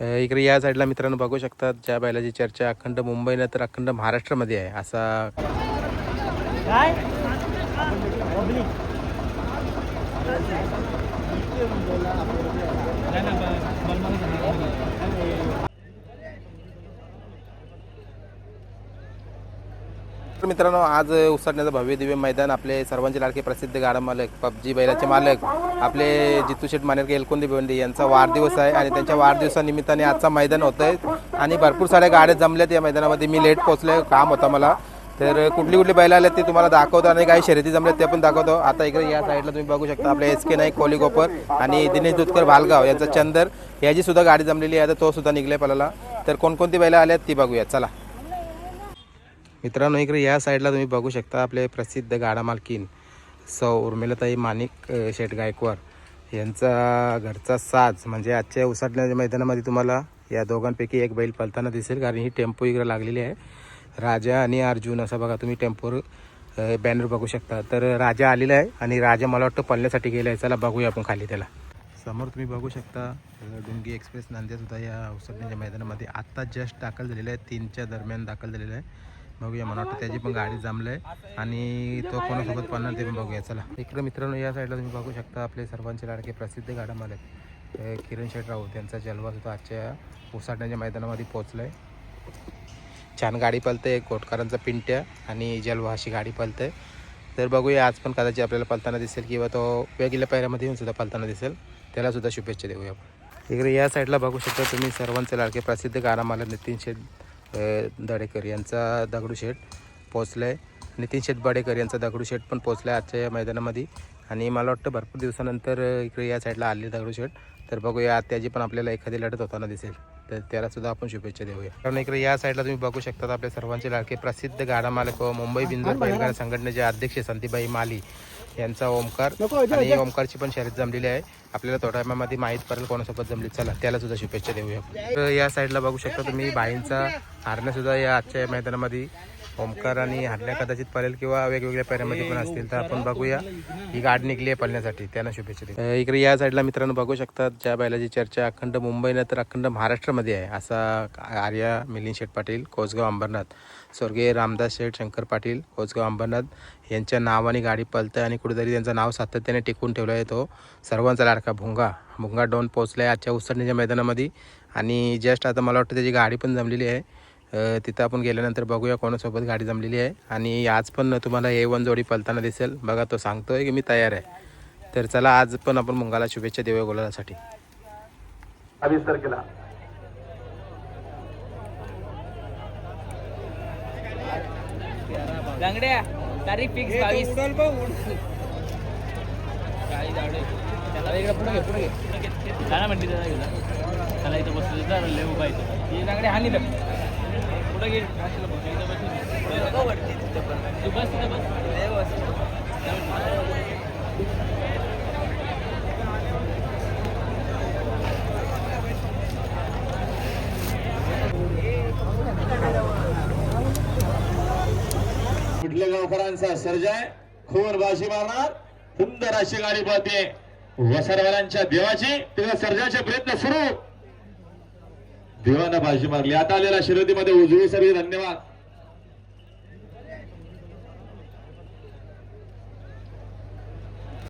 इकडे या साईडला मित्रांनो बघू शकतात ज्या बैलाची चर्चा अखंड मुंबईला तर अखंड महाराष्ट्रामध्ये आहे असा काय तर मित्रांनो आज उसाटण्याचं भव्य दिव्य मैदान आपले सर्वांचे लाडके प्रसिद्ध गाडा मालक पबजी बैलाचे मालक आपले जितू शेठ मानेरके एलकोंदी भिवंडी यांचा वाढदिवस आहे आणि त्यांच्या वाढदिवसानिमित्ताने आजचा मैदान होत आहे आणि भरपूर साऱ्या गाड्या जमल्यात या मैदानामध्ये. मी लेट पोहोचले, काम होता मला, तर कुठली कुठली बैल आल्यात ते तुम्हाला दाखवतो आणि काही शर्यती जमल्यात ते पण दाखवतो. आता इकडे या साईडला तुम्ही बघू शकता आपले SK नाईक कोलीगोपर आणि दिनेश दुधकर भालगाव यांचा चंदर याची सुद्धा गाडी जमलेली आहे. आता तो सुद्धा निघलाय पलाला. तर कोणकोणती बैल आल्यात ती बघूया चला. मित्रांनो इकडे या साईडला तुम्ही बघू शकता आपले प्रसिद्ध गाडा मालकीन सौ उर्मिलाताई माणिक शेठ गायकवाड यांचा घरचा साज म्हणजे आजच्या उसाटण्याच्या मैदानामध्ये तुम्हाला या दोघांपैकी एक बैल पलताना दिसेल, कारण ही टेम्पो इकडे लागलेली आहे. राजा आणि अर्जुन असं बघा तुम्ही टेम्पोवर बॅनर बघू शकता. तर राजा आलेला आहे आणि राजा मला वाटतं पळण्यासाठी गेला आहे. चला बघूया आपण खाली त्याला. समोर तुम्ही बघू शकता डुंगी एक्सप्रेस नांदेडसुद्धा या उसाटण्याच्या मैदानामध्ये आत्ता जस्ट दाखल झालेला आहे, 3च्या दरम्यान दाखल झालेला आहे. बघूया, मला वाटतं त्याची पण गाडी जमलं आहे आणि तो कोणासोबत पळणार ते पण बघूया चला. इकडे मित्रांनो या साईडला तुम्ही बघू शकता आपले सर्वांचे लाडके प्रसिद्ध गाडा मालक किरण शेठ राऊत यांचा जलवा सुद्धा आजच्या उसाटण्याच्या मैदानामध्ये पोहोचला आहे. छान गाडी पळते, कोटकरांचा पिंट्या आणि जलवा अशी गाडी पळते. तर बघूया आज पण कदाचित आपल्याला पळताना दिसेल किंवा तो वेगळ्या पायऱ्यामध्ये येऊन सुद्धा पळताना दिसेल, त्याला सुद्धा शुभेच्छा देऊया आपण. इकडे या साईडला बघू शकता तुम्ही सर्वांचे लाडके प्रसिद्ध गाडा मालक नितीन शेठ दडेकर यांचा दगडूशेठ पोचला आहे. नितीन शेठ बडेकर यांचा दगडूशेठ पण पोचला आहे आजच्या या मैदानामध्ये आणि मला वाटतं भरपूर दिवसानंतर इकडे या साईडला आले दगडूशेठ. तर बघूया त्याची पण आपल्याला एखादी लढत होताना दिसेल, तर त्याला सुद्धा आपण शुभेच्छा देऊया. कारण इकडे या साईडला तुम्ही बघू शकता आपले सर्वांचे लाडके प्रसिद्ध गाडा मालक व मुंबई बिंदूर बैलगाडा संघटनेचे अध्यक्ष संतीबाई माली यांचा ओमकार आणि ओमकारची पण शर्यत जमलेली आहे. आपल्याला थोड्या वेळामध्ये माहीत पडेल कोणासोबत जमली, चला त्याला सुद्धा शुभेच्छा देऊया. तर या साईडला बघू शकता तुम्ही बाईंचा हारण्यासुद्धा या आजच्या मैदानामध्ये ओमकार आणि हारण्या कदाचित पळेल किंवा वेगवेगळ्या पायऱ्यामध्ये पण असतील. तर आपण बघूया, ही गाडी निघली आहे पळण्यासाठी, त्यांना शुभेच्छा देऊ. इकडे या साईडला मित्रांनो बघू शकतात ज्या बैलाची चर्चा अखंड मुंबईला तर अखंड महाराष्ट्रामध्ये आहे असा आर्या मिलिंद शेठ पाटील कोसगाव अंबरनाथ, स्वर्गीय रामदास शेठ शंकर पाटील कोसगाव अंबरनाथ यांच्या नावाने गाडी पळतं आणि कुठेतरी त्यांचं नाव सातत्याने टिकून ठेवलं आहे. तो सर्वांचा लाडका भुंगा डॉन पोचला आहे आजच्या उसाटण्याच्या मैदानामध्ये आणि जस्ट आता मला वाटतं त्याची गाडी पण जमलेली आहे. तिथं आपण गेल्यानंतर बघूया कोणासोबत गाडी जमलेली आहे आणि आज पण तुम्हाला A1 जोडी पळताना दिसेल. बघा तो सांगतोय की मी तयार आहे. तर चला आज पण आपण मुंगाला शुभेच्छा देऊया गोलासाठी. 22 तारखेला लंगड्या तारीख फिक्स 22. त्याला इकडे पुढे घे जाणार म्हणते त्याला इथं बसलं तर लेऊ पाहिजे हे लंगड्या हानी पुढे घे तू बस कुठल्या गावकरांचा सर्जाय खोर बाशी मारणार सुंदर अशी गाडी पळते वसरवाल्यांच्या देवाची. तिला सर्जाचे प्रयत्न सुरू, देवानं बाजी मारली. आता आलेल्या शर्यतीमध्ये उजवी सर्वी धन्यवाद.